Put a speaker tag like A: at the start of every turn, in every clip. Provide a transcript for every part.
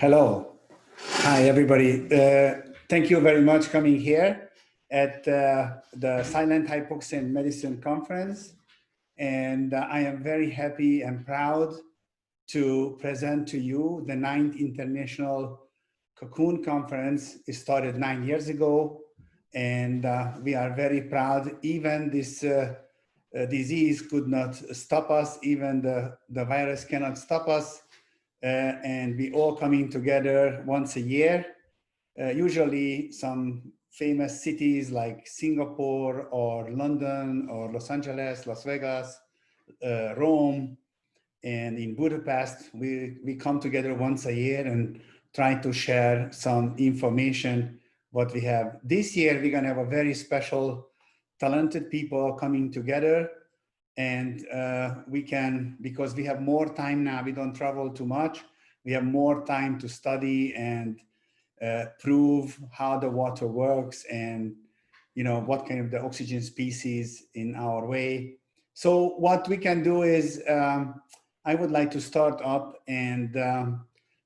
A: Hello. Hi, everybody. Thank you very much coming here at the Silent Hypoxia Medicine Conference. And I am very happy and proud to present to you the 9th International Cocoon Conference. It started 9 years ago, and we are very proud. Even this disease could not stop us. Even the virus cannot stop us. And we all coming together once a year. Usually some famous cities like Singapore or London or Los Angeles, Las Vegas, Rome, and in Budapest, we come together once a year and try to share some information what we have. This year, we're gonna have a very special, talented people coming together, and we can, because we have more time now, we don't travel too much, we have more time to study and prove how the water works and what kind of the oxygen species in our way. So what we can do is, I would like to start up and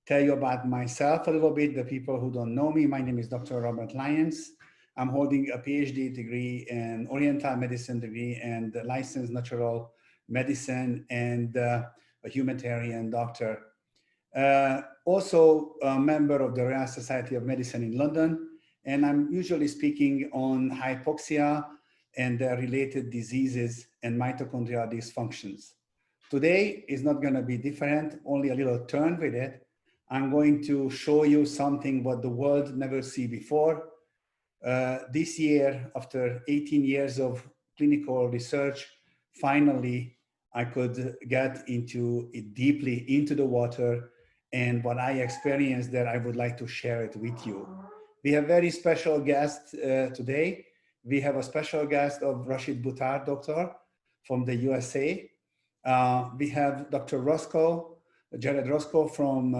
A: tell you about myself a little bit. The people who don't know me, my name is Dr. Robert LYONS. I'm holding a PhD degree in Oriental Medicine degree and licensed natural medicine and a humanitarian doctor. Also a member of the Royal Society of Medicine in London, and I'm usually speaking on hypoxia and related diseases and mitochondrial dysfunctions. Today is not going to be different, only a little turn with it. I'm going to show you something what the world never see before. This year, after 18 years of clinical research, finally, I could get into it deeply into the water, and what I experienced there, I would like to share it with you. We have very special guests today. We have a special guest of Rashid Buttar, doctor from the USA. We have Dr. Jared Roscoe from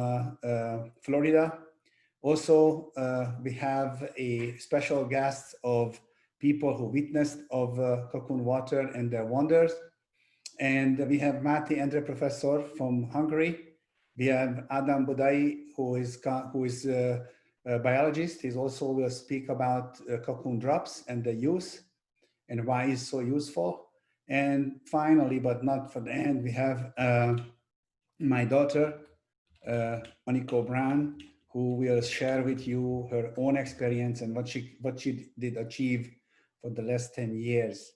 A: Florida. Also, we have a special guest of people who witnessed of Cocoon water and their wonders. And we have Mati Endre professor from Hungary. We have Adam Budai, who is a biologist. He also will speak about cocoon drops and the use and why it's so useful. And finally, but not for the end, we have my daughter, Aniko Brown, who will share with you her own experience and what she did achieve for the last 10 years.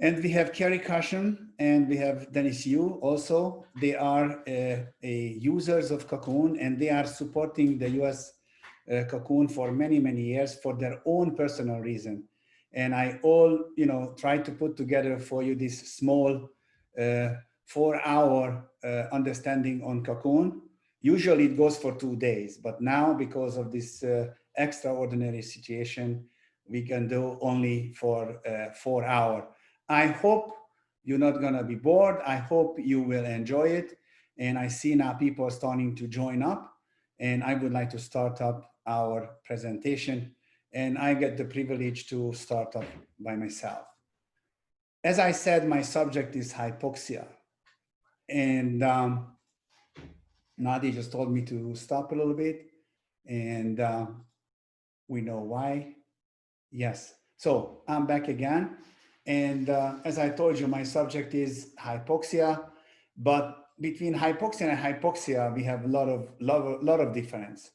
A: And we have Kerry Caution and we have Dennis Yu also. They are users of Cocoon, and they are supporting the US Cocoon for many, many years for their own personal reason. And I try to put together for you this small 4-hour understanding on Cocoon. Usually it goes for 2 days, but now because of this extraordinary situation, we can do only for 4 hours. I hope you're not gonna be bored. I hope you will enjoy it. And I see now people are starting to join up, and I would like to start up our presentation. And I get the privilege to start up by myself. As I said, my subject is hypoxia. And Nadi just told me to stop a little bit, and we know why. Yes, so I'm back again. And as I told you, my subject is hypoxia, but between hypoxia and hypoxia, we have a lot of difference.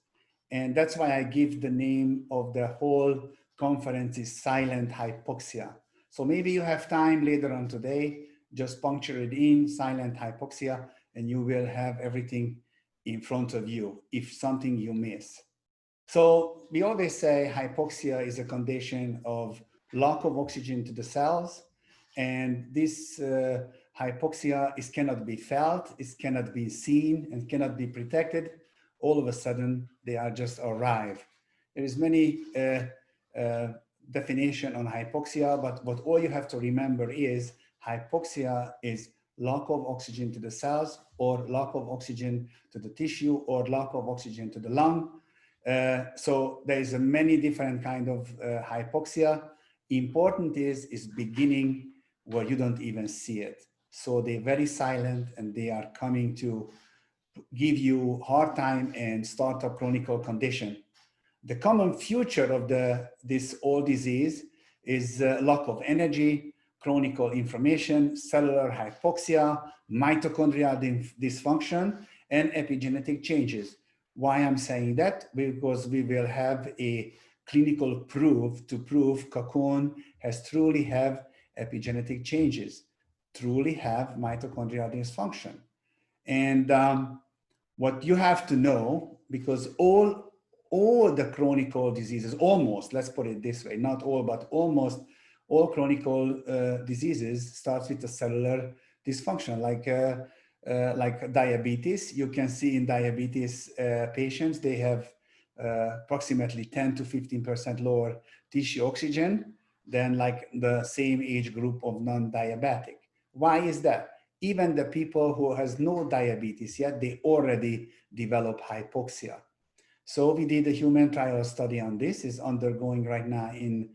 A: And that's why I give the name of the whole conference is Silent Hypoxia. So maybe you have time later on today, just puncture it in silent hypoxia, and you will have everything in front of you if something you miss. So we always say hypoxia is a condition of lack of oxygen to the cells, and this hypoxia cannot be felt, it cannot be seen, and cannot be protected. All of a sudden, they are just arrive. There is many definition on hypoxia, but what all you have to remember is hypoxia is lack of oxygen to the cells, or lack of oxygen to the tissue, or lack of oxygen to the lung. So there is a many different kind of hypoxia. Important is beginning where you don't even see it. So they're very silent, and they are coming to give you hard time and start a chronic condition. The common feature of this old disease is lack of energy, chronic inflammation, cellular hypoxia, mitochondrial dysfunction, and epigenetic changes. Why I'm saying that? Because we will have a clinical proof to prove Cocoon has truly have epigenetic changes, truly have mitochondrial dysfunction. And what you have to know, because all the chronic diseases, almost, let's put it this way, not all, but almost all chronic diseases starts with a cellular dysfunction, like diabetes. You can see in diabetes patients, they have approximately 10 to 15% lower tissue oxygen than like the same age group of non-diabetic. Why is that? Even the people who has no diabetes yet, they already develop hypoxia. So we did a human trial study on this. It's undergoing right now in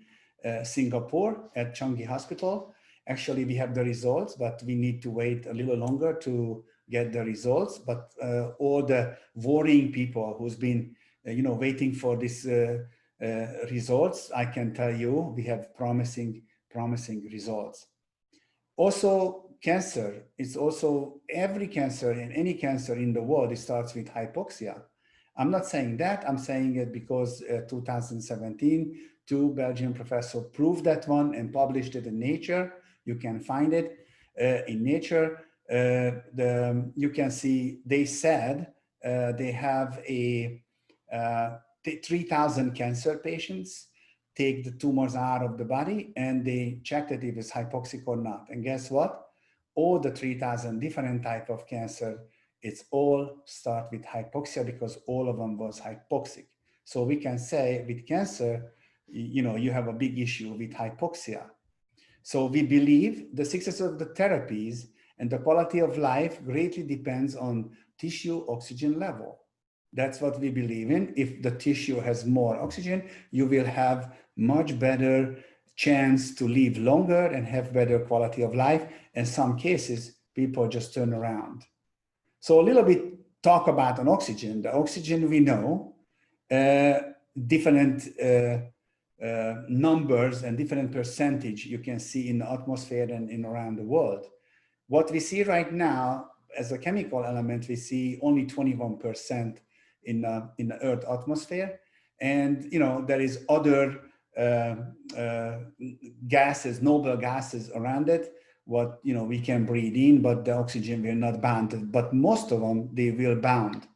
A: Singapore at Changi Hospital. Actually, we have the results, but we need to wait a little longer to get the results. But all the worrying people who's been, waiting for this results, I can tell you we have promising results. Also, cancer, it's also every cancer and any cancer in the world, it starts with hypoxia. I'm not saying that, I'm saying it because 2017, two Belgian professors proved that one and published it in Nature. You can find it in Nature. You can see, they said they have 3,000 cancer patients, take the tumors out of the body, and they checked it if it's hypoxic or not. And guess what? All the 3,000 different type of cancer, it's all start with hypoxia because all of them was hypoxic. So we can say with cancer, you have a big issue with hypoxia. So we believe the success of the therapies and the quality of life greatly depends on tissue oxygen level. That's what we believe in. If the tissue has more oxygen, you will have much better chance to live longer and have better quality of life. In some cases, people just turn around. So a little bit talk about an oxygen. The oxygen we know, different numbers and different percentage you can see in the atmosphere and in around the world. What we see right now as a chemical element, we see only 21% in the Earth atmosphere. And, there is other gases, noble gases around it, what, we can breathe in, but the oxygen will not bound. But most of them, they will bound.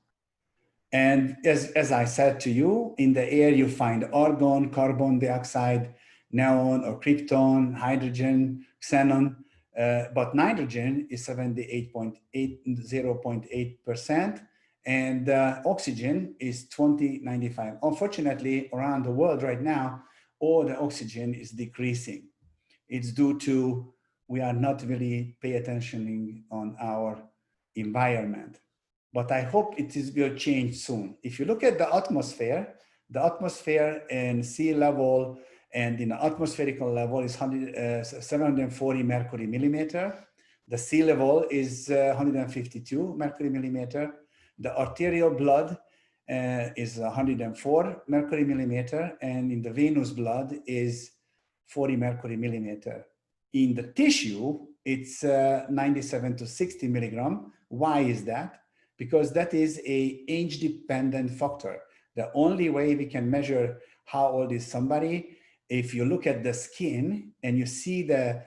A: And as I said to you, in the air, you find argon, carbon dioxide, neon or krypton, hydrogen, xenon, but nitrogen is 0.8%, and oxygen is 2095. Unfortunately, around the world right now, all the oxygen is decreasing. It's due to we are not really paying attention on our environment. But I hope will change soon. If you look at the atmosphere and sea level and in the atmospherical level is 740 mercury millimeter. The sea level is 152 mercury millimeter. The arterial blood is 104 mercury millimeter, and in the venous blood is 40 mercury millimeter. In the tissue, it's 97 to 60 milligram. Why is that? Because that is an age-dependent factor. The only way we can measure how old is somebody, if you look at the skin and you see the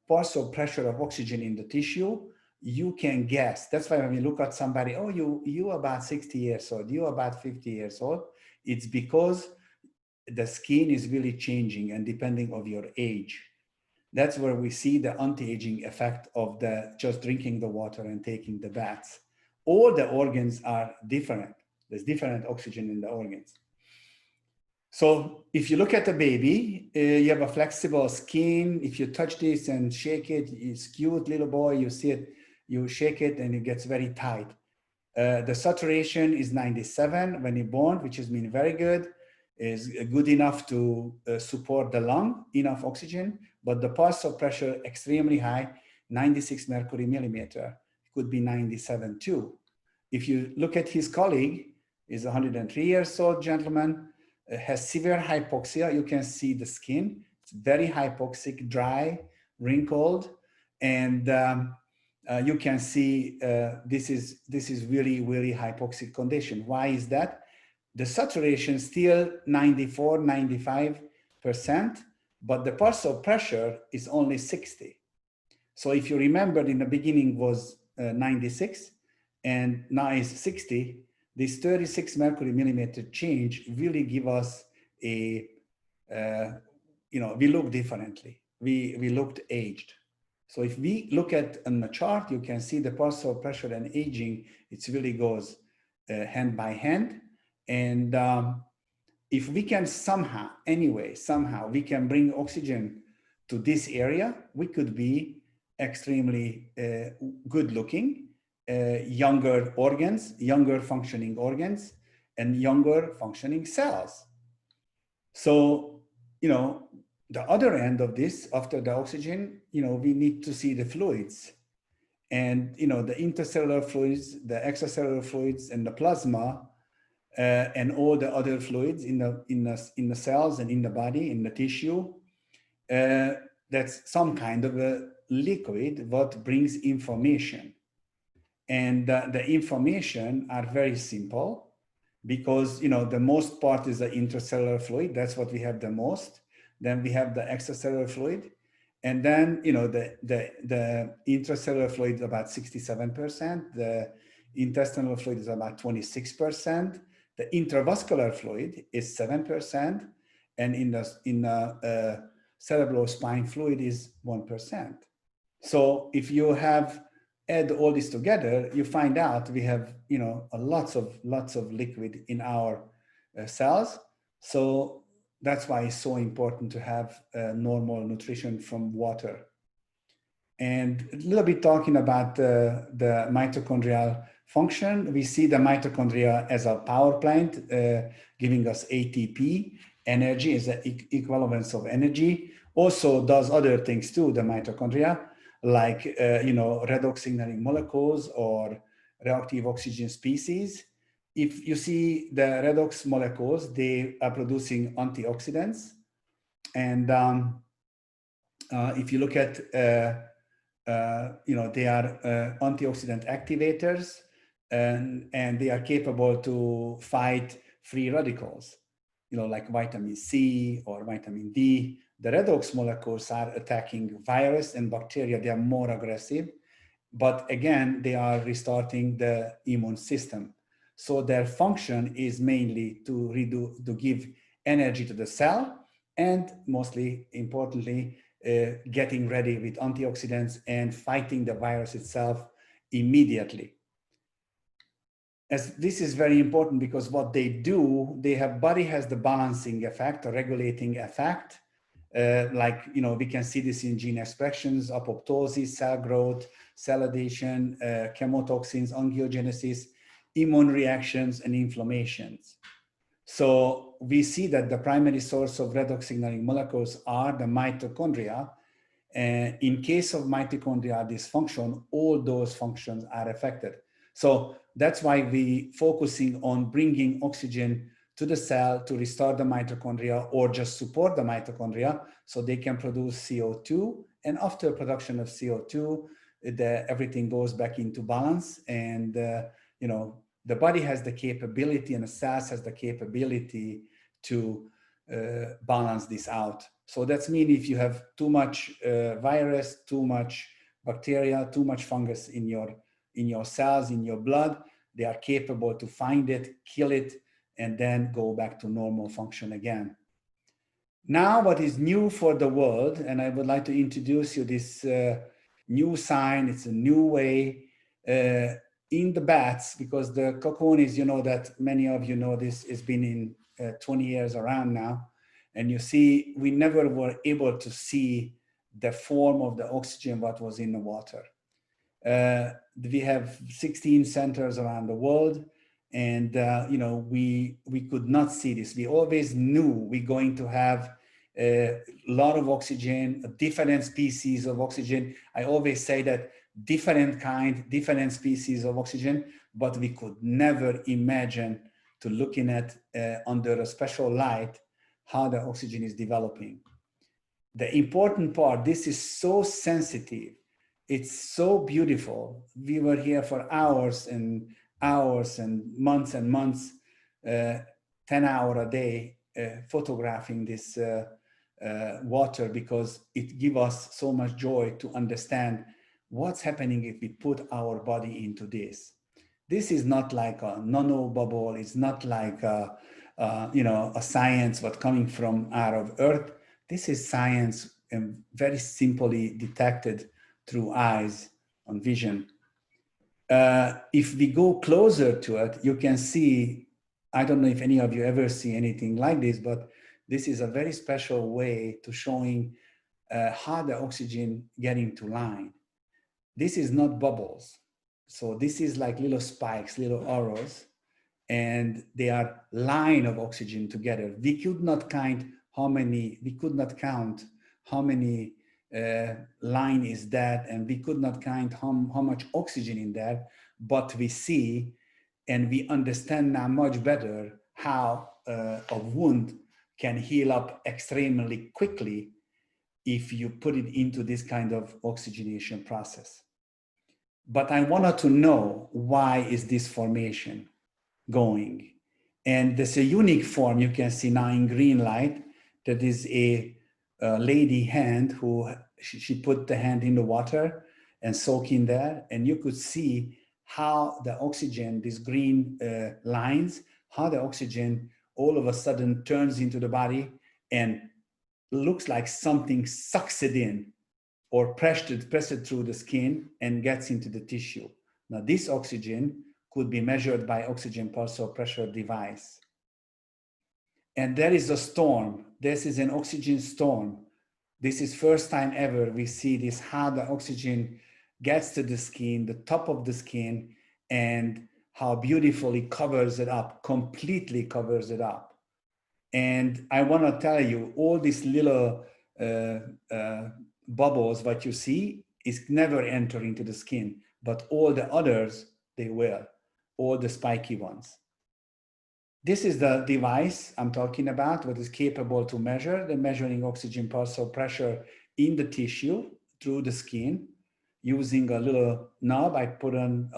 A: Parcel pressure of oxygen in the tissue, you can guess. That's why when we look at somebody, oh, you about 60 years old, you about 50 years old, it's because the skin is really changing and depending on your age. That's where we see the anti-aging effect of just drinking the water and taking the baths. All the organs are different. There's different oxygen in the organs. So if you look at a baby, you have a flexible skin. If you touch this and shake it, it's cute little boy, you see it, you shake it and it gets very tight. The saturation is 97 when you're born, which has been very good, is good enough to support the lung, enough oxygen, but the Parcel pressure extremely high, 96 mercury millimeter, it could be 97 too. if you look at his colleague, is a 103 years old gentleman, has severe hypoxia. You can see the skin. It's very hypoxic, dry, wrinkled, and you can see this is really, really hypoxic condition. Why is that? The saturation still 94, 95%, but the pulse pressure is only 60. So if you remember, in the beginning was 96 and now is 60, this 36 mercury millimeter change really give us a, we look differently. We looked aged. So if we look at on the chart, you can see the pulse pressure and aging, it really goes hand by hand. And if we can somehow we can bring oxygen to this area, we could be extremely good looking, younger organs, younger functioning organs, and younger functioning cells. So, the other end of this, after the oxygen, we need to see the fluids. And, the intercellular fluids, the extracellular fluids, and the plasma, and all the other fluids in the cells and in the body, in the tissue, that's some kind of a liquid what brings information. And the information are very simple because, the most part is the intracellular fluid. That's what we have the most. Then we have the extracellular fluid. And then, the intracellular fluid is about 67%. The intestinal fluid is about 26%. The intravascular fluid is 7%. And in the cerebrospine fluid is 1%. So if you add all this together, you find out we have, lots of liquid in our cells. So that's why it's so important to have normal nutrition from water. And a little bit talking about the mitochondrial function, we see the mitochondria as a power plant, giving us ATP, energy is the equivalence of energy. Also does other things too, the mitochondria, like, redox signaling molecules or reactive oxygen species. If you see the redox molecules, they are producing antioxidants. And if you look at, they are antioxidant activators, and they are capable to fight free radicals, like vitamin C or vitamin D. The redox molecules are attacking virus and bacteria. They are more aggressive, but again, they are restarting the immune system. So their function is mainly to give energy to the cell, and mostly importantly, getting ready with antioxidants and fighting the virus itself immediately. As this is very important because what they do, body has the balancing effect, a regulating effect. We can see this in gene expressions, apoptosis, cell growth, cell adhesion, chemotoxins, angiogenesis, immune reactions, and inflammations. So we see that the primary source of redox signaling molecules are the mitochondria. In case of mitochondrial dysfunction, all those functions are affected. So that's why we focusing on bringing oxygen to the cell to restore the mitochondria, or just support the mitochondria so they can produce CO2. And after production of CO2, everything goes back into balance. And, the body has the capability, and the cells has the capability to balance this out. So that's mean if you have too much virus, too much bacteria, too much fungus in your cells, in your blood, they are capable to find it, kill it, and then go back to normal function again. Now, what is new for the world, and I would like to introduce you this new sign. It's a new way in the bats, because the cocoon is, that many of you know this, has been in 20 years around now. And you see, we never were able to see the form of the oxygen what was in the water. We have 16 centers around the world, and we could not see this. We always knew we're going to have a lot of oxygen, different species of oxygen. I always say that different species of oxygen, but we could never imagine to looking at under a special light how the oxygen is developing. The important part, this is so sensitive. It's so beautiful. We were here for hours and months, 10 hours a day, photographing this water, because it gives us so much joy to understand what's happening if we put our body into this. This is not like a nano bubble. It's not like a science what coming from out of Earth. This is science very simply detected through eyes on vision. If we go closer to it, you can see, I don't know if any of you ever see anything like this, but this is a very special way to showing how the oxygen get into line. This is not bubbles. So this is like little spikes, little arrows, and they are line of oxygen together. We could not count how many line is that, and we could not count how much oxygen in there, but we see and we understand now much better how a wound can heal up extremely quickly if you put it into this kind of oxygenation process. But I wanted to know, why is this formation going? And there's a unique form you can see now in green light. That is a lady hand who she put the hand in the water and soak in there, and you could see how the oxygen, these green lines, how the oxygen all of a sudden turns into the body and looks like something sucks it in or press it through the skin and gets into the tissue. Now this oxygen could be measured by oxygen pulse or pressure device. And there is a storm. This is an oxygen storm. This is first time ever we see this, how the oxygen gets to the skin, the top of the skin, and how beautifully covers it up, completely covers it up. And I want to tell you, all these little bubbles, what you see, is never enter into the skin, but all the others, they will, all the spiky ones. This is the device I'm talking about, what is capable to measure the measuring oxygen pulse or pressure in the tissue through the skin, using a little knob I put on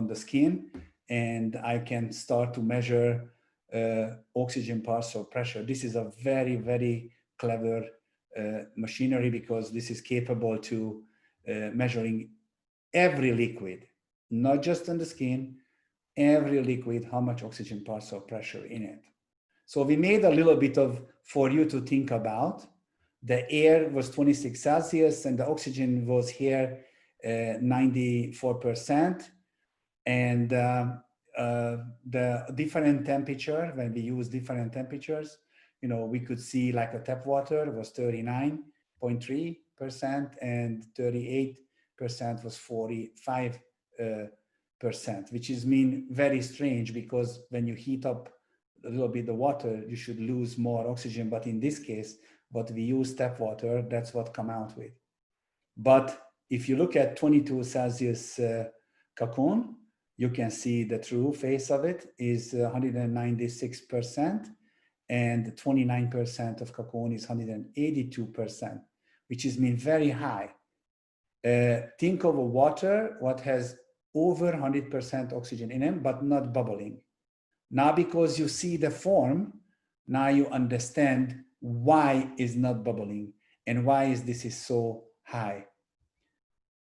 A: the skin, and I can start to measure oxygen pulse or pressure. This is a very, very clever machinery, because this is capable to measuring every liquid, not just on the skin, every liquid, how much oxygen pulse or pressure in it. So we made a little bit of, for you to think about. The air was 26 Celsius and the oxygen was here 94%. And the different temperature, when we use different temperatures, you know, we could see like a tap water was 39.3% and 38% was 45%, which is mean very strange, because when you heat up a little bit the water, you should lose more oxygen. But in this case, what we use tap water, that's what come out with. But if you look at 22 Celsius Cocoon, you can see the true face of it is 196%, and 29% of Cocoon is 182%, which is mean very high. Think of a water what has over 100% oxygen in it, but not bubbling. Now, because you see the form, now you understand why is not bubbling and why is this is so high.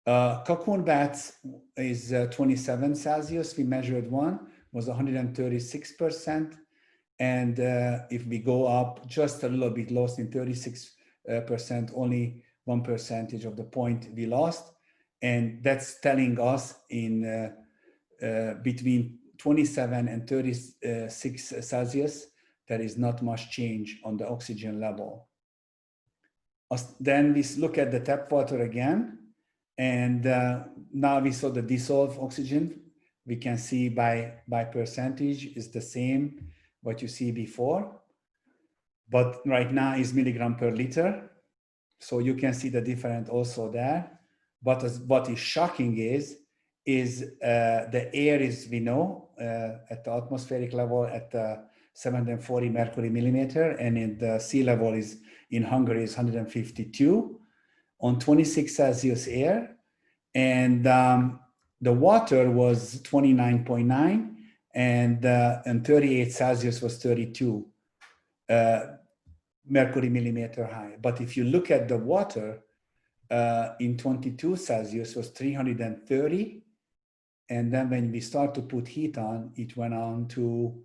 A: Cocoon bats is 27 Celsius. We measured one, was 136%. And if we go up just a little bit, lost in 36%, only 1% of the point we lost. And that's telling us in between 27 and 36 Celsius, there is not much change on the oxygen level. Then we look at the tap water again. And now we saw the dissolved oxygen. We can see by percentage is the same what you see before. But right now is milligram per liter. So you can see the difference also there. But what is shocking is is the air is, we know, at the atmospheric level at 740 mercury millimeter, and in the sea level is in Hungary is 152 on 26 Celsius air. And the water was 29.9, and 38 Celsius was 32 mercury millimeter high. But if you look at the water in 22 Celsius was 330. And then when we start to put heat on, it went on to,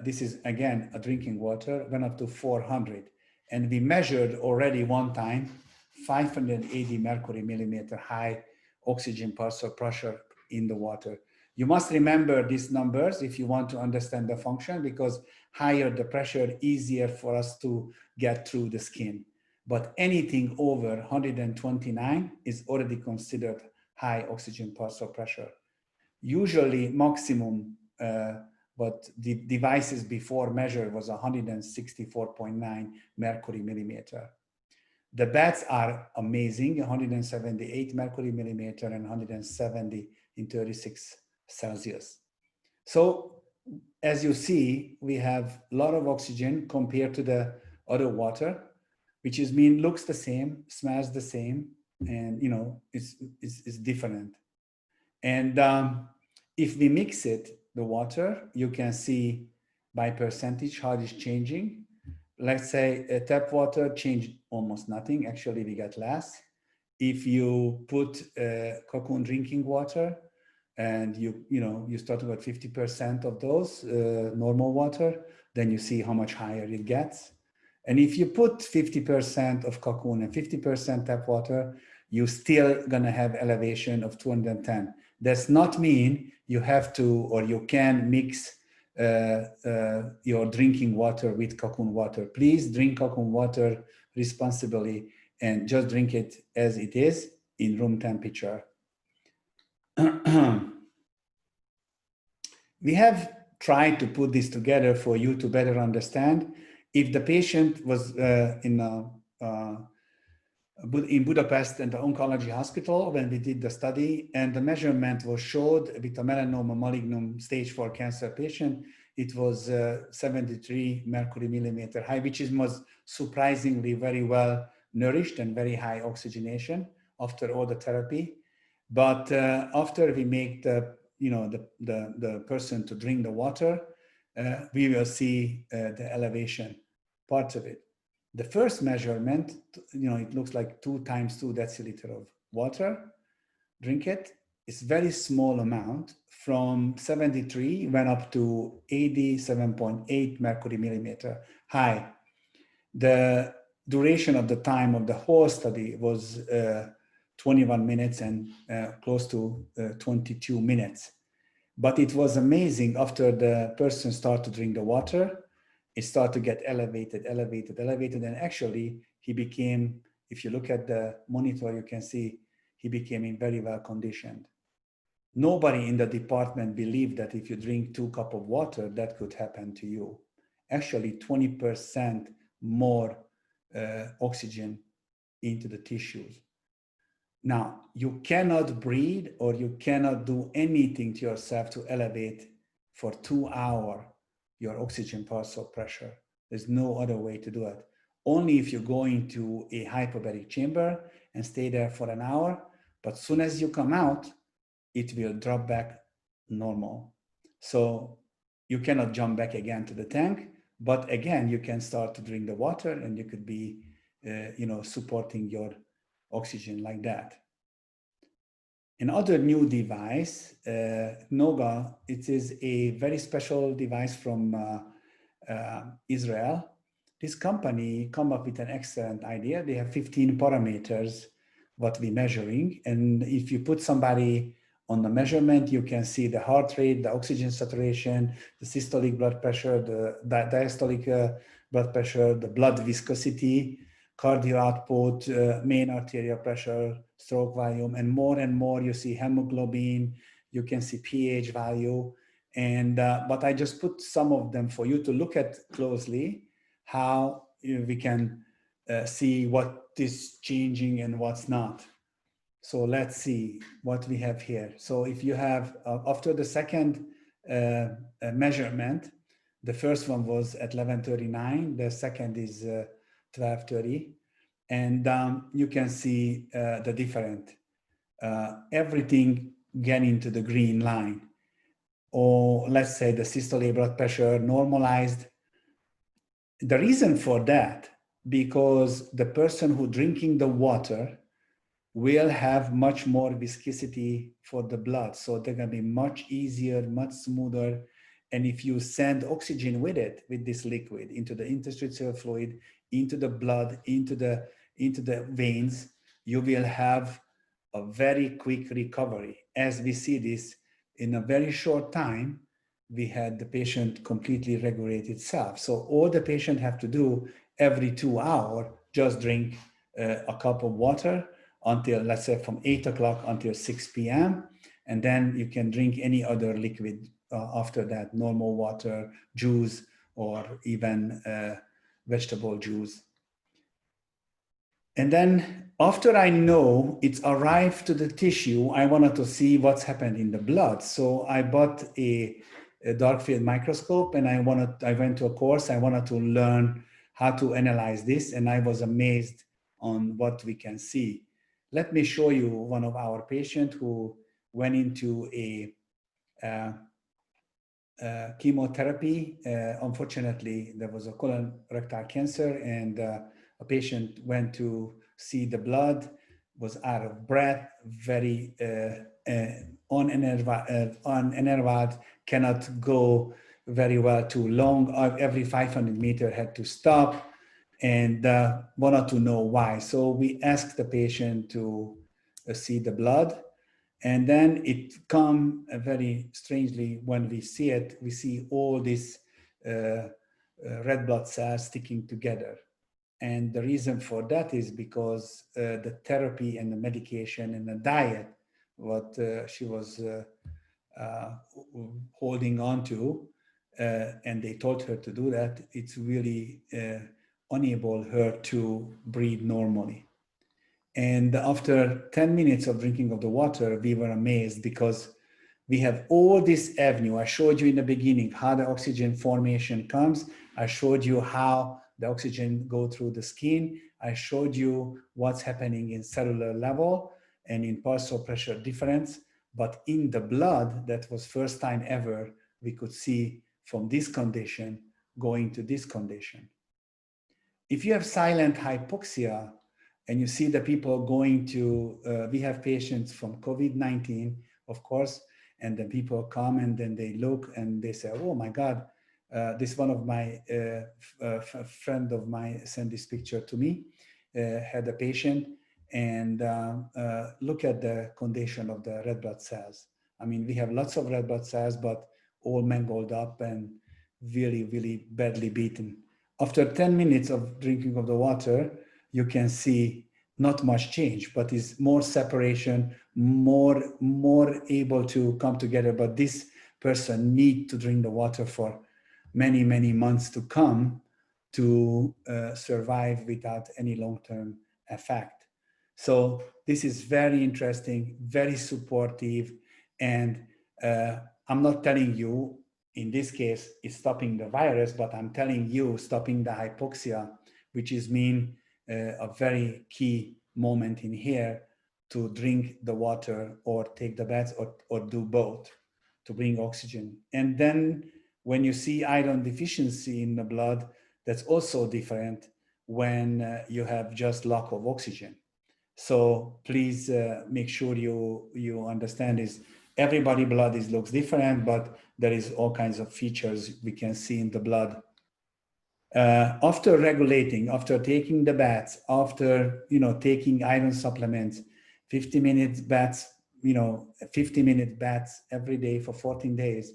A: this is again, a drinking water, went up to 400. And we measured already one time, 580 mercury millimeter high oxygen parcel pressure in the water. You must remember these numbers if you want to understand the function, because higher the pressure, easier for us to get through the skin. But anything over 129 is already considered high oxygen parcel pressure. Usually maximum, but the devices before measured was 164.9 mercury millimeter. The bats are amazing, 178 mercury millimeter and 170 in 36 Celsius. So as you see, we have a lot of oxygen compared to the other water, which is looks the same, smells the same, and it's different. And if we mix it, the water, you can see by percentage how it is changing. Let's say tap water changed almost nothing. Actually, we get less. If you put Cocoon drinking water and you start about 50% of those normal water, then you see how much higher it gets. And if you put 50% of Cocoon and 50% tap water, you're still gonna have elevation of 210. Does not mean you have to or you can mix your drinking water with Cocoon water. Please drink Cocoon water responsibly and just drink it as it is in room temperature. We have tried to put this together for you to better understand. If the patient was in Budapest in the oncology hospital when we did the study, and the measurement was showed with a melanoma malignum stage 4 cancer patient, it was 73 mercury millimeter high, which was surprisingly very well nourished and very high oxygenation after all the therapy. But after we make the person to drink the water, we will see the elevation parts of it. The first measurement, it looks like 2 times 2 deciliter of water. Drink it. It's very small amount. From 73 went up to 87.8 mercury millimeter high. The duration of the time of the whole study was 21 minutes and close to 22 minutes. But it was amazing after the person started to drink the water, it started to get elevated, and actually he became, if you look at the monitor, you can see he became in very well conditioned. Nobody in the department believed that if you drink 2 cups of water, that could happen to you. Actually, 20% more oxygen into the tissues. Now, you cannot breathe or you cannot do anything to yourself to elevate for 2 hours your oxygen parcel pressure. There's no other way to do it. Only if you go into a hyperbaric chamber and stay there for an hour, but as soon as you come out, it will drop back normal. So you cannot jump back again to the tank, but again, you can start to drink the water and you could be, supporting your oxygen like that. Another new device, Noga, it is a very special device from Israel. This company come up with an excellent idea. They have 15 parameters what we're measuring. And if you put somebody on the measurement, you can see the heart rate, the oxygen saturation, the systolic blood pressure, the diastolic blood pressure, the blood viscosity, cardio output, main arterial pressure, stroke volume, and more you see hemoglobin, you can see pH value. And but I just put some of them for you to look at closely, how we can see what is changing and what's not. So let's see what we have here. So if you have, after the second measurement, the first one was at 11:39, the second is 12:30, and you can see the different, everything getting to the green line. Or let's say the systolic blood pressure normalized. The reason for that, because the person who drinking the water will have much more viscosity for the blood. So they're gonna be much easier, much smoother. And if you send oxygen with it, with this liquid, into the interstitial fluid, into the blood, into the veins, you will have a very quick recovery. As we see this, in a very short time, we had the patient completely regulate itself. So all the patient have to do every 2 hours, just drink a cup of water until, let's say, from 8 o'clock until 6 p.m. And then you can drink any other liquid after that, normal water, juice, or even vegetable juice. And then after I know it's arrived to the tissue, I wanted to see what's happened in the blood. So I bought a dark field microscope, and I went to a course. I wanted to learn how to analyze this, and I was amazed on what we can see. Let me show you one of our patients who went into a chemotherapy. Unfortunately, there was a colorectal cancer, and a patient went to see the blood, was out of breath, very unenerved, cannot go very well too long. Every 500 meters had to stop, and wanted to know why. So we asked the patient to see the blood, and then it come very strangely when we see it. We see all these red blood cells sticking together. And the reason for that is because the therapy and the medication and the diet, what she was holding on to, and they told her to do that, it's really unable her to breathe normally. And after 10 minutes of drinking of the water, we were amazed because we have all this avenue. I showed you in the beginning how the oxygen formation comes. I showed you how the oxygen go through the skin. I showed you what's happening in cellular level and in pulse pressure difference. But in the blood, that was first time ever we could see from this condition going to this condition. If you have silent hypoxia and you see the people going to, we have patients from COVID-19, of course, and then people come and then they look and they say, oh my God, this one of my friend of mine sent this picture to me, had a patient, and look at the condition of the red blood cells. I mean, we have lots of red blood cells, but all mangled up and really, really badly beaten. After 10 minutes of drinking of the water, you can see not much change, but it's more separation, more able to come together. But this person need to drink the water for many, many months to come to survive without any long-term effect. So this is very interesting, very supportive. And I'm not telling you, in this case, it's stopping the virus, but I'm telling you stopping the hypoxia, which is mean a very key moment in here to drink the water or take the baths or do both to bring oxygen. And then when you see iron deficiency in the blood, that's also different when you have just lack of oxygen. So please make sure you understand this. Everybody blood looks different, but there is all kinds of features we can see in the blood. After regulating, after taking the baths, after taking iron supplements, 50-minute baths, 50-minute baths every day for 14 days.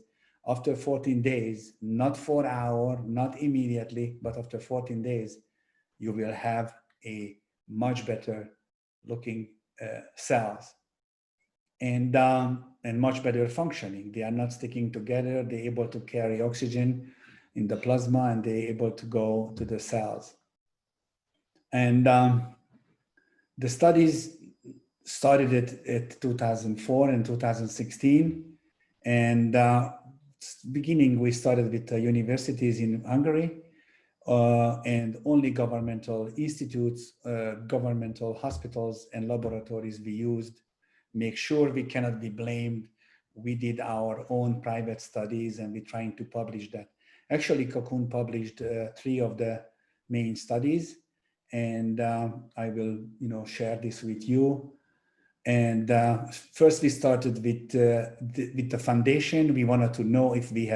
A: After 14 days, not 4 hours, not immediately, but after 14 days, you will have a much better looking cells and much better functioning. They are not sticking together. They're able to carry oxygen in the plasma, and they're able to go to the cells. And the studies started it at 2004 and 2016. And beginning, we started with universities in Hungary and only governmental institutes, governmental hospitals and laboratories we used. Make sure we cannot be blamed. We did our own private studies and we're trying to publish that. Actually, Cocoon published 3 of the main studies, and I will, share this with you. And first we started with the foundation. We wanted to know if we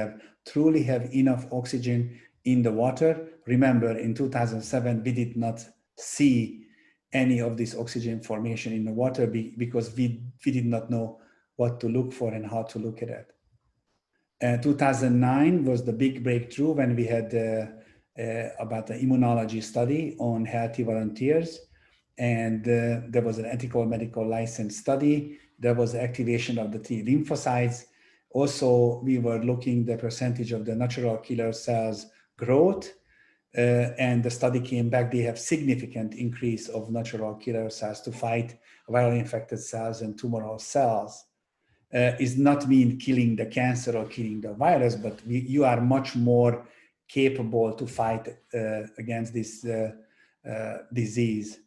A: truly have enough oxygen in the water. Remember, in 2007, we did not see any of this oxygen formation in the water because we did not know what to look for and how to look at it. 2009 was the big breakthrough when we had about the immunology study on healthy volunteers. And there was an ethical medical license study. There was activation of the T lymphocytes. Also, we were looking the percentage of the natural killer cells growth. And the study came back, they have significant increase of natural killer cells to fight viral infected cells and tumoral cells. Is not mean killing the cancer or killing the virus, but you are much more capable to fight against this disease.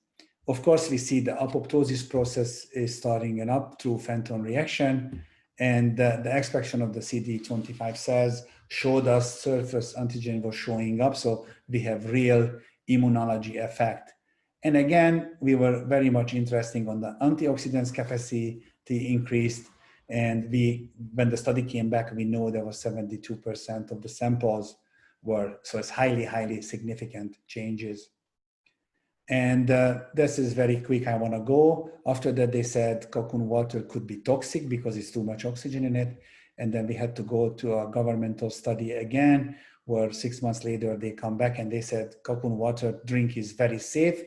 A: Of course, we see the apoptosis process is starting up through Fenton reaction, and the expression of the CD25 cells showed us surface antigen was showing up, so we have real immunology effect. And again, we were very much interested on the antioxidants capacity increased, and when the study came back, we know there was 72% of the samples were, so it's highly, highly significant changes. And this is very quick, I wanna go. After that, they said Cocoon water could be toxic because it's too much oxygen in it. And then we had to go to a governmental study again, where 6 months later, they come back and they said Cocoon water drink is very safe,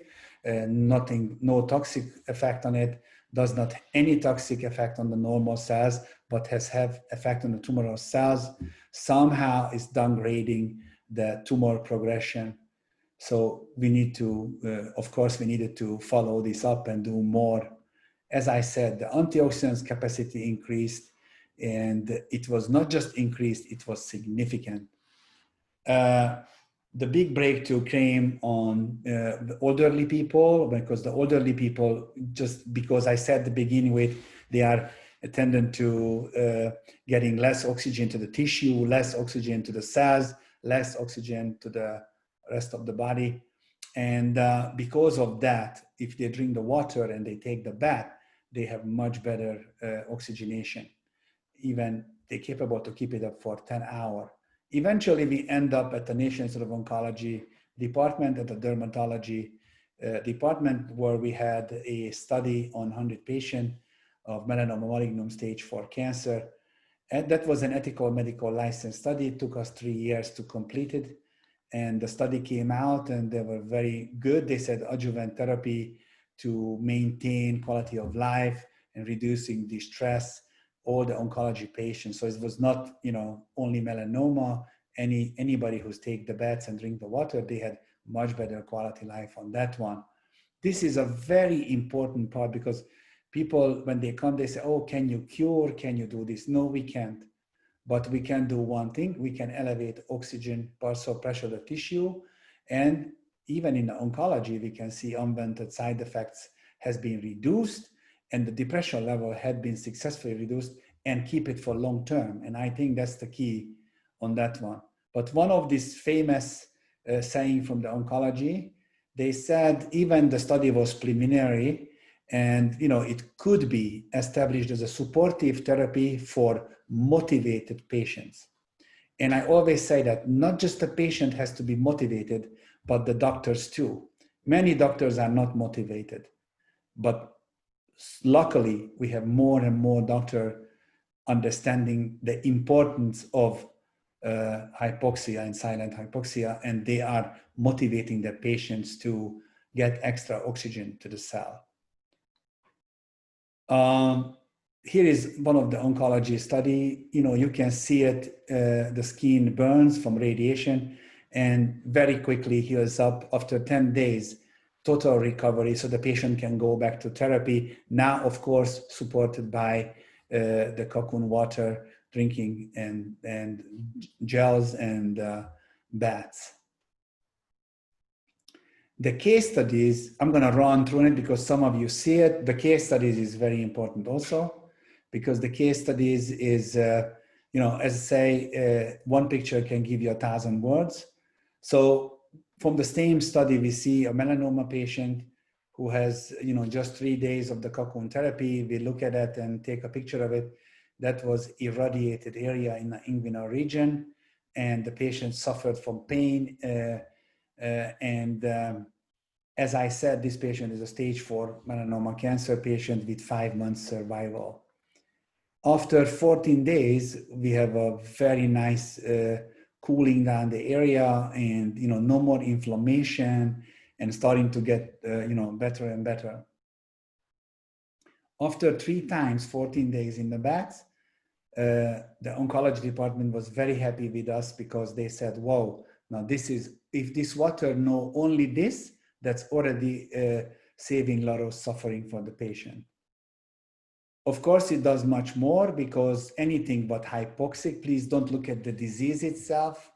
A: no toxic effect on it, does not any toxic effect on the normal cells, but has effect on the tumoral cells. Somehow it's downgrading the tumor progression. So we need to, of course, we needed to follow this up and do more. As I said, the antioxidants capacity increased, and it was not just increased, it was significant. The big breakthrough came on the elderly people, because the elderly people, just because I said at the beginning with, they are tending to getting less oxygen to the tissue, less oxygen to the cells, less oxygen to the rest of the body. And because of that, if they drink the water and they take the bath, they have much better oxygenation. Even they're capable to keep it up for 10 hours. Eventually, we end up at the National Institute of Oncology department, at the dermatology department, where we had a study on 100 patients of melanoma malignum stage 4 cancer. And that was an ethical medical license study. It took us 3 years to complete it. And the study came out and they were very good. They said adjuvant therapy to maintain quality of life and reducing the stress, all the oncology patients. So it was not, only melanoma. Anybody who's take the baths and drink the water, they had much better quality life on that one. This is a very important part because people, when they come, they say, oh, can you cure? Can you do this? No, we can't. But we can do one thing. We can elevate oxygen parcel pressure of the tissue. And even in oncology, we can see unwanted side effects has been reduced and the depression level had been successfully reduced, and keep it for long term. And I think that's the key on that one. But one of these famous saying from the oncology, they said even the study was preliminary and it could be established as a supportive therapy for motivated patients. And I always say that not just the patient has to be motivated, but the doctors too. Many doctors are not motivated, but luckily we have more and more doctors understanding the importance of hypoxia and silent hypoxia, and they are motivating the patients to get extra oxygen to the cell. Here is one of the oncology study. You can see it, the skin burns from radiation and very quickly heals up. After 10 days, total recovery so the patient can go back to therapy. Now, of course, supported by the Cocoon water, drinking and gels and baths. The case studies, I'm going to run through it because some of you see it. The case studies is very important also because the case studies is, you know, as I say, one picture can give you 1,000 words. So from the same study, we see a melanoma patient who has, you know, just 3 days of the Cocoon therapy. We look at it and take a picture of it. That was irradiated area in the inguinal region, and the patient suffered from pain. As I said, this patient is a stage 4 melanoma cancer patient with 5 months survival. After 14 days, we have a very nice cooling down the area, and you know, no more inflammation, and starting to get you know, better and better. After 3 times 14 days in the bath, the oncology department was very happy with us because they said, "Whoa, now this is, if this water know only this, that's already saving a lot of suffering for the patient." Of course, it does much more because anything but hypoxic, please don't look at the disease itself.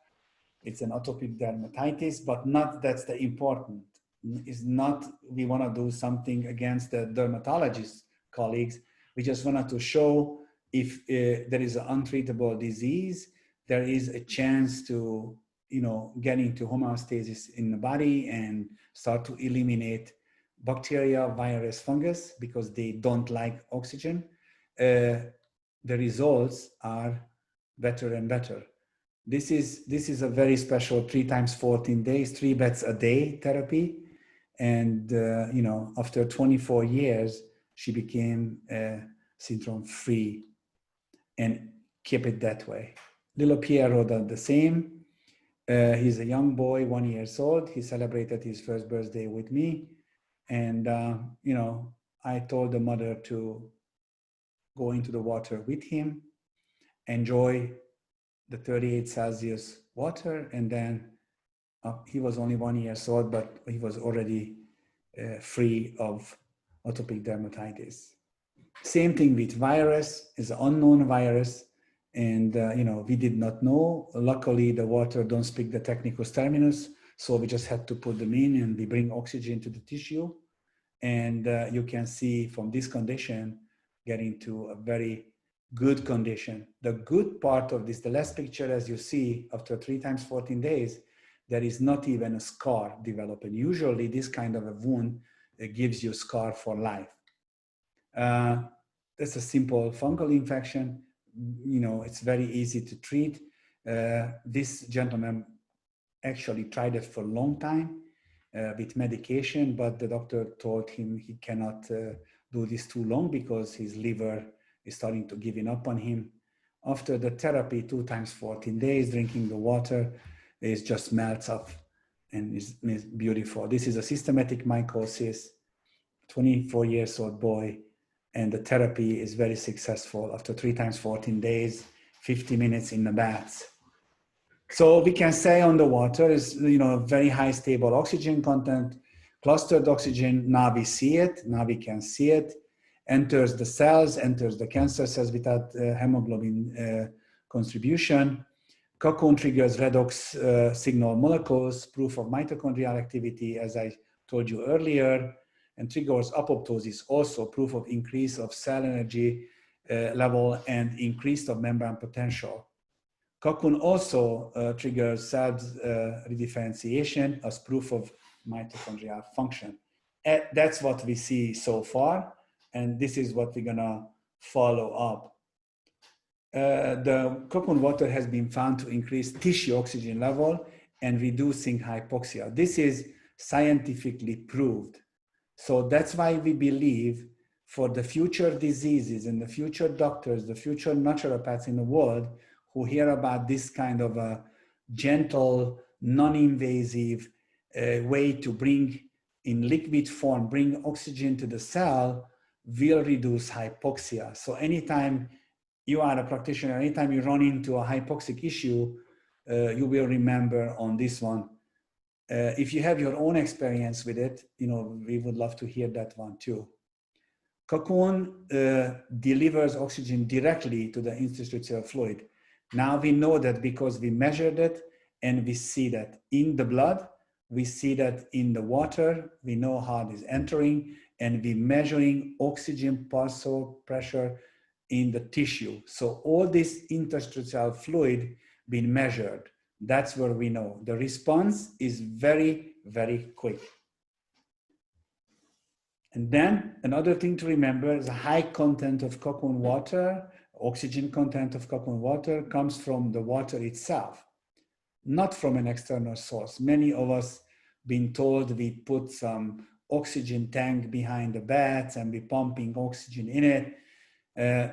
A: It's an atopic dermatitis, but not that's the important. It's not we want to do something against the dermatologist colleagues. We just wanted to show if there is an untreatable disease, there is a chance to, you know, get into homeostasis in the body and start to eliminate bacteria, virus, fungus, because they don't like oxygen. The results are better and better. This is a very special 3 times 14 days, 3 beds a day therapy. And, you know, after 24 years, she became syndrome free and keep it that way. Little Piero did the same. He's a young boy, 1 year old. He celebrated his first birthday with me. And, you know, I told the mother to go into the water with him, enjoy the 38 Celsius water. And then he was only 1 year old, but he was already free of atopic dermatitis. Same thing with virus, is an unknown virus. And, you know, we did not know. Luckily, the water don't speak the technicus terminus. So we just had to put them in and we bring oxygen to the tissue. And you can see from this condition, getting to a very good condition. The good part of this, the last picture, as you see, after 3 times 14 days, there is not even a scar developing. Usually this kind of a wound gives you a scar for life. It's a simple fungal infection. You know, it's very easy to treat. This gentleman actually tried it for a long time with medication, but the doctor told him he cannot do this too long because his liver is starting to giving up on him. After the therapy, 2 times 14 days, drinking the water, it just melts up and is beautiful. This is a systematic mycosis, 24 years old boy, and the therapy is very successful. After 3 times 14 days, 50 minutes in the baths. So we can say on the water is, you know, very high stable oxygen content, clustered oxygen. Now we see it, now we can see it, enters the cells, enters the cancer cells without hemoglobin contribution. Cocoon triggers redox signal molecules, proof of mitochondrial activity, as I told you earlier, and triggers apoptosis, also proof of increase of cell energy level and increase of membrane potential. Cocoon also triggers cells redifferentiation as proof of mitochondrial function. That's what we see so far, and this is what we're gonna follow up. The Cocoon water has been found to increase tissue oxygen level and reducing hypoxia. This is scientifically proved. So that's why we believe for the future diseases and the future doctors, the future naturopaths in the world who hear about this kind of a gentle, non-invasive way to bring in liquid form, bring oxygen to the cell, will reduce hypoxia. So anytime you are a practitioner, anytime you run into a hypoxic issue, you will remember on this one. if you have your own experience with it, we would love to hear that one too. Cocoon delivers oxygen directly to the interstitial fluid. Now we know that because we measured it and we see that in the blood, we see that in the water, we know how it is entering, and we're measuring oxygen parcel pressure in the tissue. So all this interstitial fluid being measured, that's where we know. The response is very, very quick. And then another thing to remember is a high content of cocoon water, oxygen content of cocoon water comes from the water itself, not from an external source. Many of us been told we put some oxygen tank behind the bats and we pumping oxygen in it.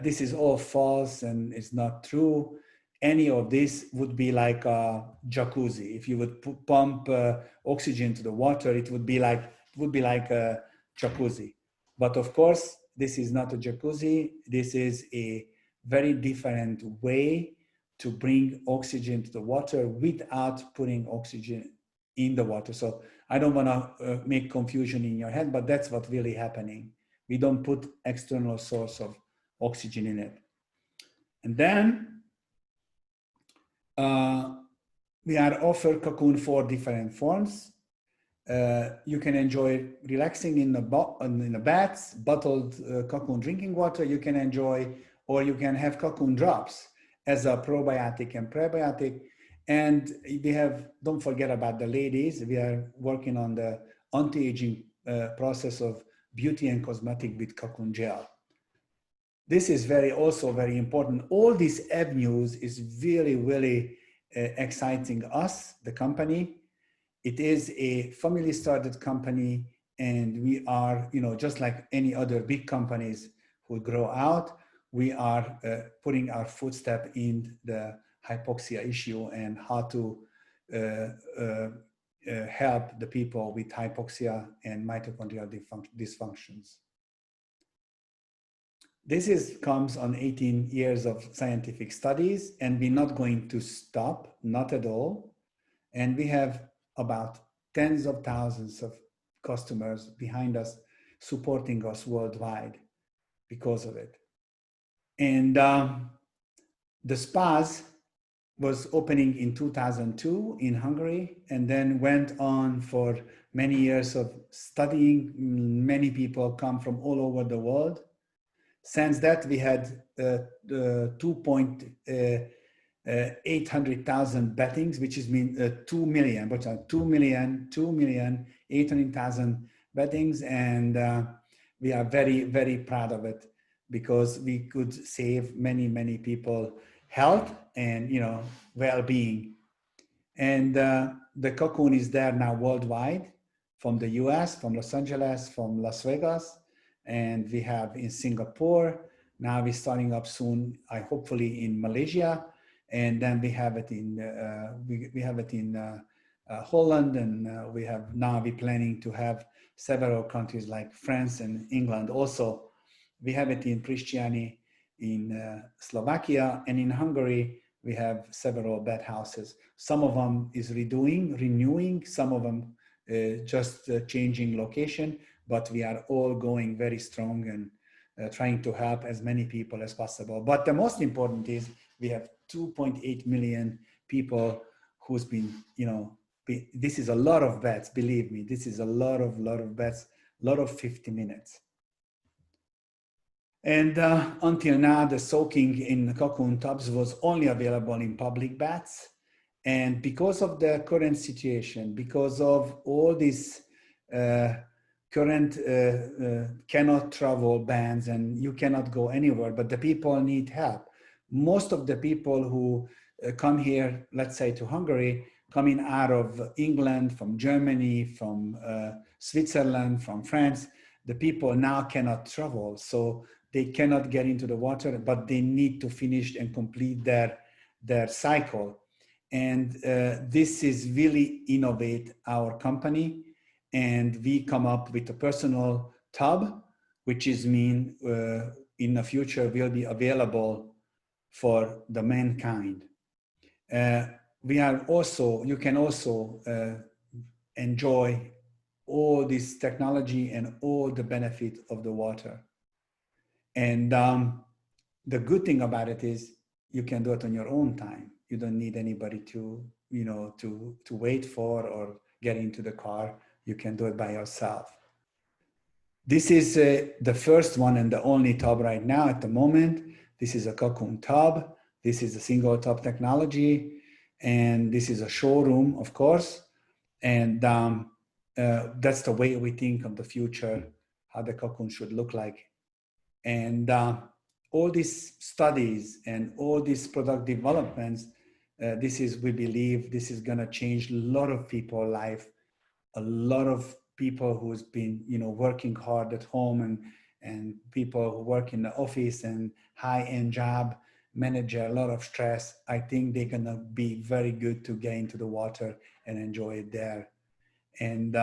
A: This is all false and it's not true. Any of this would be like a jacuzzi. If you would pump oxygen to the water, it would be like a jacuzzi. But of course, this is not a jacuzzi. This is a very different way to bring oxygen to the water without putting oxygen in the water. So I don't want to make confusion in your head, but that's what's really happening. We don't put external source of oxygen in it. And then we are offered Cocoon 4 different forms. You can enjoy relaxing in the baths, bottled Cocoon drinking water. You can enjoy, or you can have Cocoon drops as a probiotic and prebiotic. And we have, don't forget about the ladies. We are working on the anti-aging process of beauty and cosmetic with Cocoon gel. This is also very important. All these avenues is really, really exciting us, the company. It is a family-started company, and we are, just like any other big companies who grow out, we are putting our footstep in the hypoxia issue and how to help the people with hypoxia and mitochondrial dysfunctions. This comes on 18 years of scientific studies, and we're not going to stop, not at all. And we have about tens of thousands of customers behind us supporting us worldwide because of it. And the spas was opening in 2002 in Hungary, and then went on for many years of studying. Many people come from all over the world. Since that, we had 2,800,000 bettings, which is 2 million, but 2,800,000 bettings, and we are very, very proud of it because we could save many, many people health and well-being. And the Cocoon is there now worldwide, from the US, from Los Angeles, from Las Vegas, and we have in Singapore. Now we're starting up soon, hopefully in Malaysia, and then we have it in Holland, and we're planning to have several countries like France and England. Also, we have it in Pristina, in Slovakia, and in Hungary. We have several bed houses. Some of them is renewing, some of them just changing location, but we are all going very strong and trying to help as many people as possible. But the most important is we have 2.8 million people who's been, this is a lot of beds, believe me, this is a lot of beds, a lot of 50 minutes. And until now, the soaking in Cocoon tubs was only available in public baths. And because of the current situation, because of all these current cannot travel bans and you cannot go anywhere, but the people need help. Most of the people who come here, let's say to Hungary, coming out of England, from Germany, from Switzerland, from France, the people now cannot travel. So they cannot get into the water, but they need to finish and complete their cycle. And this is really innovate our company. And we come up with a personal tub, which is in the future will be available for the mankind. We are also, you can also enjoy all this technology and all the benefit of the water. And the good thing about it is you can do it on your own time. You don't need anybody to, to wait for or get into the car. You can do it by yourself. This is the first one and the only tub right now at the moment. This is a Cocoon tub. This is a single tub technology. And this is a showroom, of course. And that's the way we think of the future, how the Cocoon should look like. And all these studies and all these product developments, we believe this is gonna change a lot of people's life, a lot of people who's been, working hard at home and people who work in the office and high-end job, manage a lot of stress. I think they're gonna be very good to get into the water and enjoy it there. And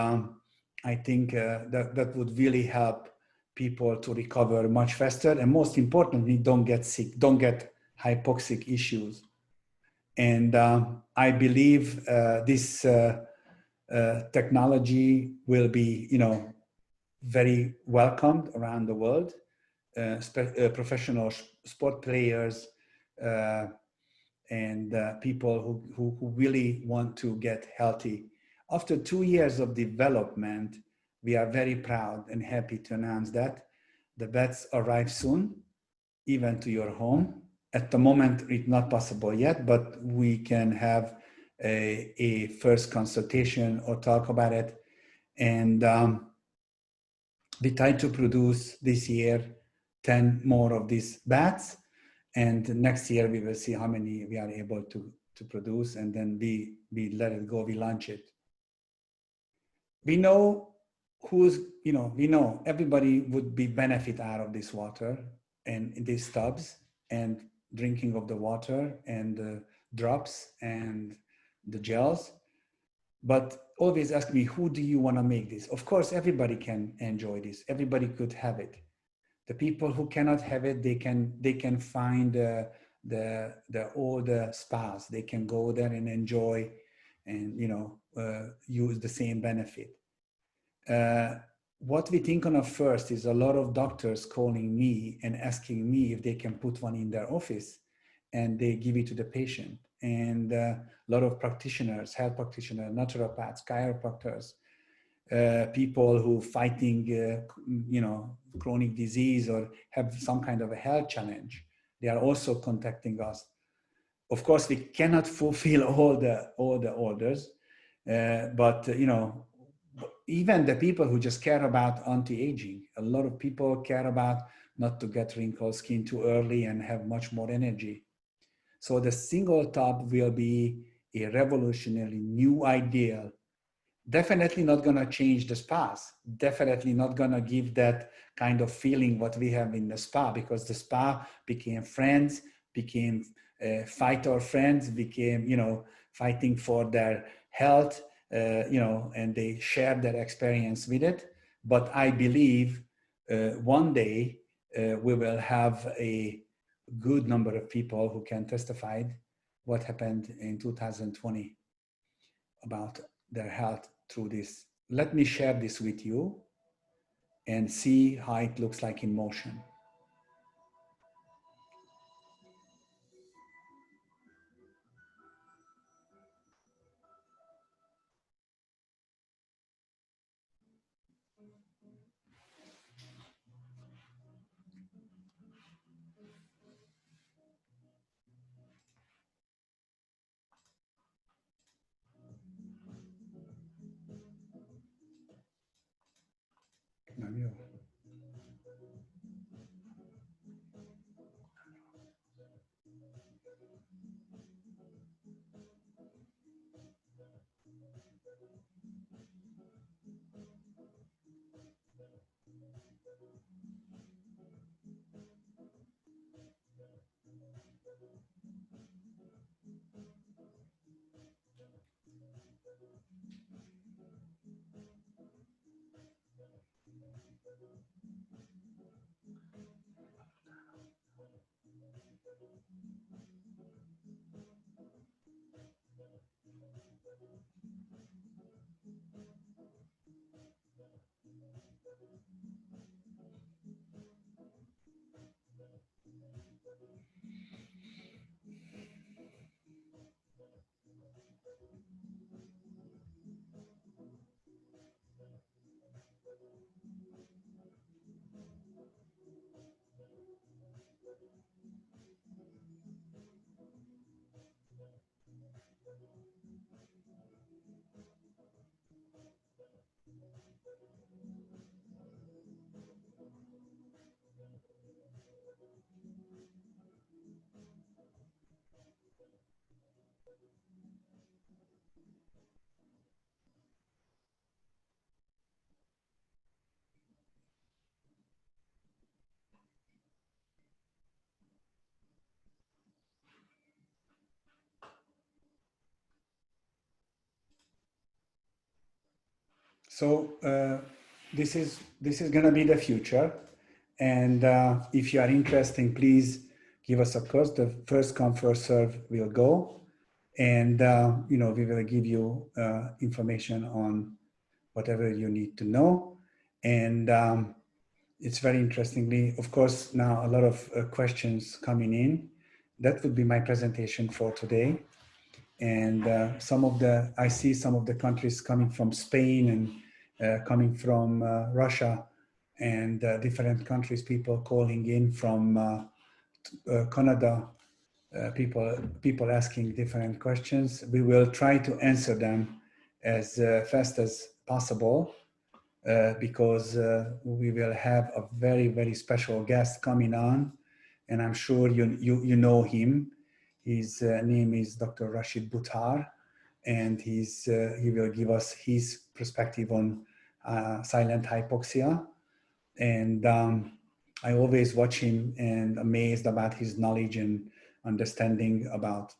A: I think that would really help people to recover much faster, and most importantly, don't get sick, don't get hypoxic issues. And I believe this technology will be, very welcomed around the world. Professional sport players and people who really want to get healthy. After 2 years of development, we are very proud and happy to announce that the beds arrive soon, even to your home. At the moment, it's not possible yet, but we can have a first consultation or talk about it. And we try to produce this year 10 more of these beds. And next year, we will see how many we are able to produce. And then we let it go, we launch it. We know we know everybody would be benefit out of this water and these tubs and drinking of the water and the drops and the gels. But always ask me, who do you want to make this? Of course, everybody can enjoy this. Everybody could have it. The people who cannot have it, they can find all the spas. They can go there and enjoy and use the same benefit. What we think of first is a lot of doctors calling me and asking me if they can put one in their office, and they give it to the patient. And a lot of practitioners, health practitioners, naturopaths, chiropractors, people who fighting, chronic disease or have some kind of a health challenge, they are also contacting us. Of course, we cannot fulfill all the orders, but even the people who just care about anti-aging, a lot of people care about not to get wrinkled skin too early and have much more energy. So the single tub will be a revolutionary new idea. Definitely not going to change the spas. Definitely not going to give that kind of feeling what we have in the spa, because the spa became friends, became fighter friends, became, fighting for their health, and they share their experience with it. But I believe one day we will have a good number of people who can testify what happened in 2020 about their health through this. Let me share this with you and see how it looks like in motion. Nem jó. So this is going to be the future. And if you are interested, please give us a call. The first come, first serve will go. And, you know, we will give you information on whatever you need to know. And it's very interestingly, of course, now a lot of questions coming in. That would be my presentation for today. And I see some of the countries coming from Spain and coming from Russia and different countries, people calling in from Canada, people asking different questions. We will try to answer them as fast as possible because we will have a very, very special guest coming on, and I'm sure you know him. His name is Dr. Rashid Buttar, and he will give us his perspective on silent hypoxia. And I always watch him and amazed about his knowledge and understanding about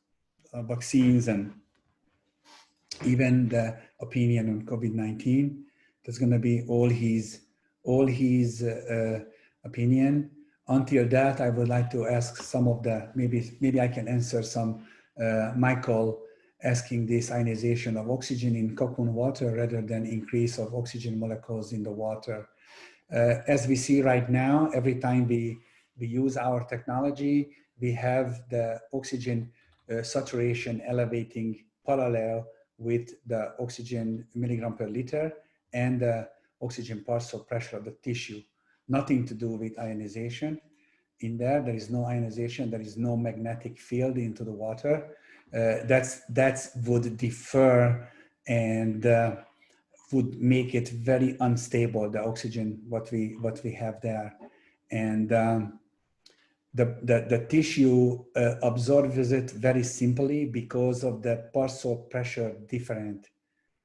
A: vaccines and even the opinion on COVID-19. That's going to be all his opinion. Until that, I would like to ask some of the, maybe I can answer some, Michael asking this ionization of oxygen in Cocoon water rather than increase of oxygen molecules in the water. As we see right now, every time we use our technology, we have the oxygen saturation elevating parallel with the oxygen milligram per liter and the oxygen parcel pressure of the tissue. Nothing to do with ionization. In there is no ionization, there is no magnetic field into the water. That's would differ and would make it very unstable, the oxygen, what we have there. And the tissue absorbs it very simply because of the parcel pressure different,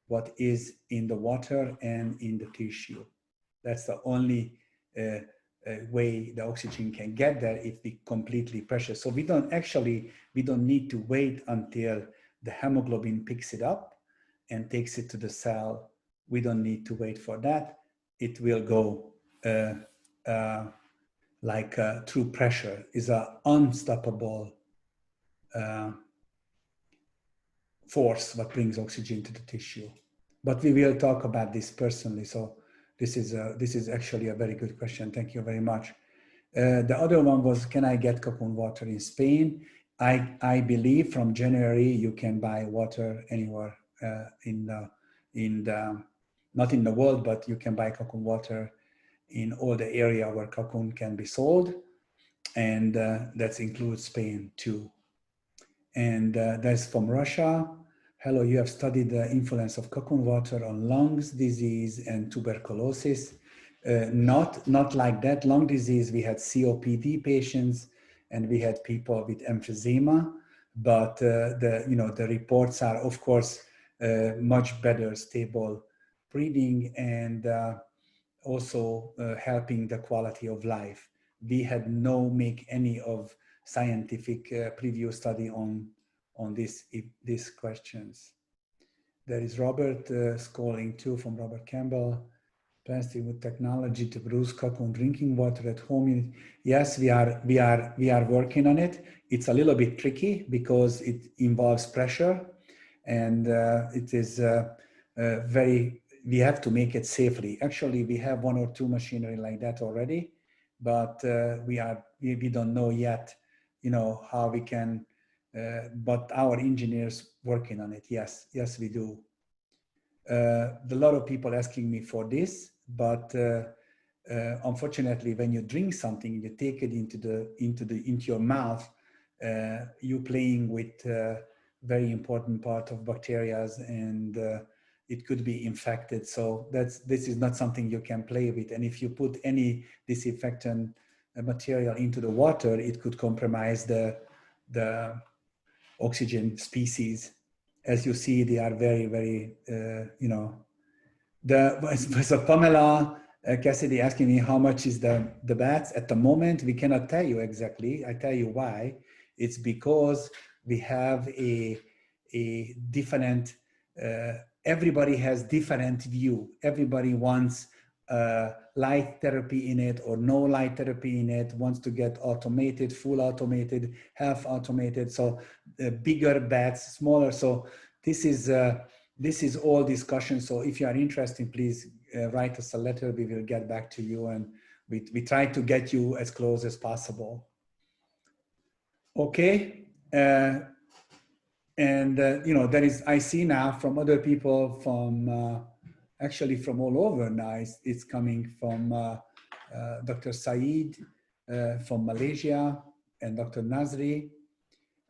A: what is in the water and in the tissue. That's the only way the oxygen can get there if we completely pressure. So we don't need to wait until the hemoglobin picks it up and takes it to the cell. We don't need to wait for that. It will go through pressure. Is an unstoppable force what brings oxygen to the tissue. But we will talk about this personally. So this is actually a very good question. Thank you very much. The other one was, can I get Cocoon water in Spain? I believe from January you can buy water anywhere not in the world, but you can buy Cocoon water in all the area where Cocoon can be sold, and that includes Spain too. And that's from Russia. Hello, you have studied the influence of Cocoon water on lungs disease and tuberculosis. Not like that. Lung disease, we had COPD patients and we had people with emphysema, but the reports are, of course, much better, stable breathing and also helping the quality of life. We had no make any of scientific previous study on these questions. There is Robert calling too from Robert Campbell. Plastic with technology to produce Cocoon drinking water at home. Yes, we are working on it. It's a little bit tricky because it involves pressure, and it is we have to make it safely. Actually, we have 1 or 2 machinery like that already, but we don't know yet, how we can. But our engineers working on it. Yes, we do. A lot of people asking me for this, but unfortunately, when you drink something, you take it into your mouth, you playing with very important part of bacteria, and it could be infected. So this is not something you can play with. And if you put any disinfectant material into the water, it could compromise the oxygen species. As you see, they are very, very, so Pamela Cassidy asking me how much is the bats at the moment. We cannot tell you exactly. I tell you why. It's because we have a different everybody has different view. Everybody wants light therapy in it or no light therapy in it, wants to get automated, full automated, half automated. So bigger bets, smaller. So this is all discussion. So if you are interested, please write us a letter. We will get back to you, and we try to get you as close as possible. Okay. You know, there is, I see now from other people from, actually from all over now, it's coming from Dr. Saeed from Malaysia and Dr. Nazri.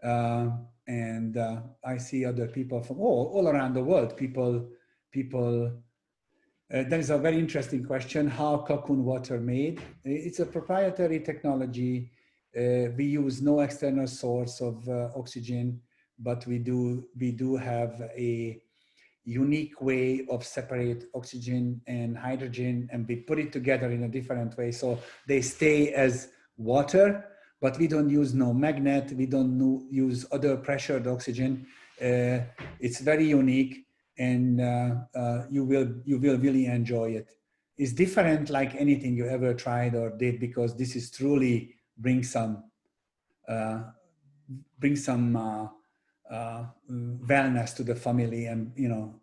A: I see other people from all around the world. There is a very interesting question, how Cocoon water made? It's a proprietary technology. We use no external source of oxygen, but we do have a unique way of separate oxygen and hydrogen, and we put it together in a different way. So they stay as water, but we don't use no magnet. We don't use other pressured oxygen. It's very unique, and you will really enjoy it. It's different like anything you ever tried or did, because this is truly bring some wellness to the family. And you know,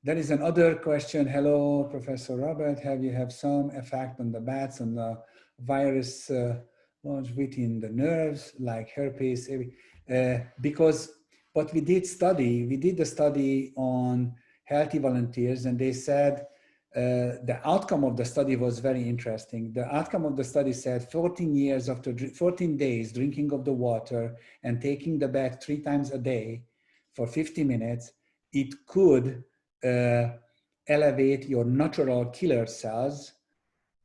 A: there is another question. Hello, Professor Robert. Have you have some effect on the bats on the virus launched within the nerves like herpes? But we did the study on healthy volunteers, and they said the outcome of the study was very interesting. The outcome of the study said 14 days drinking of the water and taking the bath 3 times a day for 50 minutes, it could elevate your natural killer cells.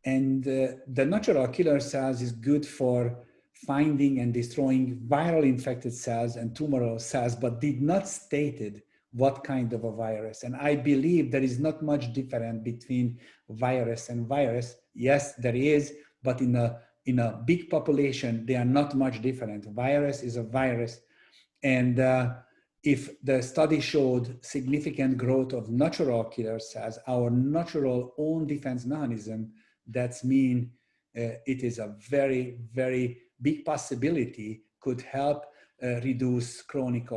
A: And the natural killer cells is good for finding and destroying viral infected cells and tumoral cells, but did not stated what kind of a virus. And I believe there is not much difference between virus and virus. Yes, there is, but in a big population, they are not much different. Virus is a virus. And if the study showed significant growth of natural killer cells, our natural own defense mechanism, that's mean it is a very, very big possibility could help reduce chronic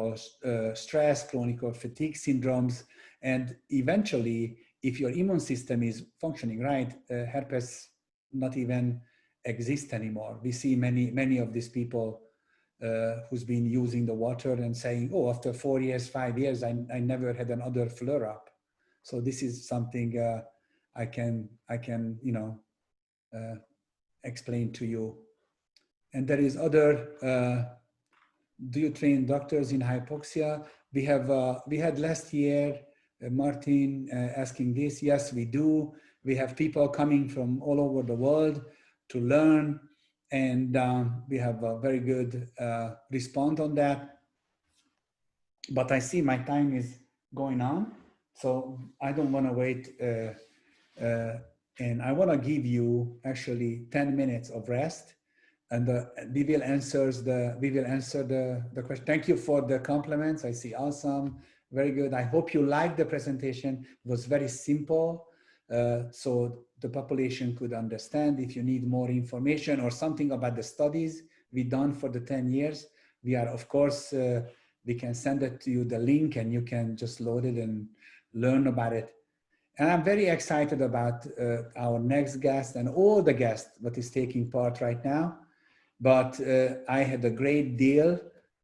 A: stress, chronic fatigue syndromes. And eventually, if your immune system is functioning right, herpes not even exist anymore. We see many of these people who's been using the water and saying, oh, after 4 years, 5 years, I never had another flare up. So this is something I can you know, explain to you. And there is other, do you train doctors in hypoxia? We had last year, Martin asking this. Yes, we do. We have people coming from all over the world to learn, and we have a very good response on that. But I see my time is going on, so I don't want to wait. And I want to give you actually 10 minutes of rest, and we will answer the question. Thank you for the compliments. I see, awesome, very good. I hope you liked the presentation. It was very simple, so the population could understand. If you need more information or something about the studies we done for the 10 years, we are, of course, we can send it to you, the link, and you can just load it and learn about it. And I'm very excited about our next guest and all the guests that is taking part right now. But I had a great deal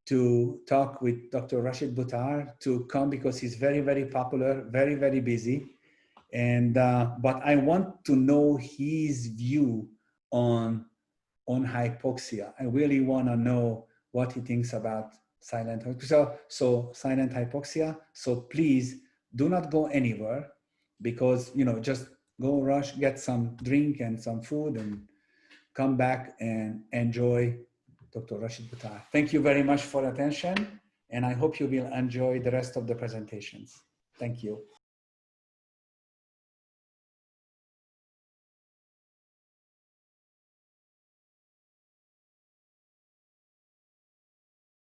A: to talk with Dr. Rashid Buttar to come, because he's very, very popular, very, very busy. And but I want to know his view on hypoxia. I really want to know what he thinks about silent hypoxia. So silent hypoxia. So please do not go anywhere, because, you know, just go rush, get some drink and some food, and come back and enjoy Dr. Rashid Buttar. Thank you very much for attention, and I hope you will enjoy the rest of the presentations. Thank you.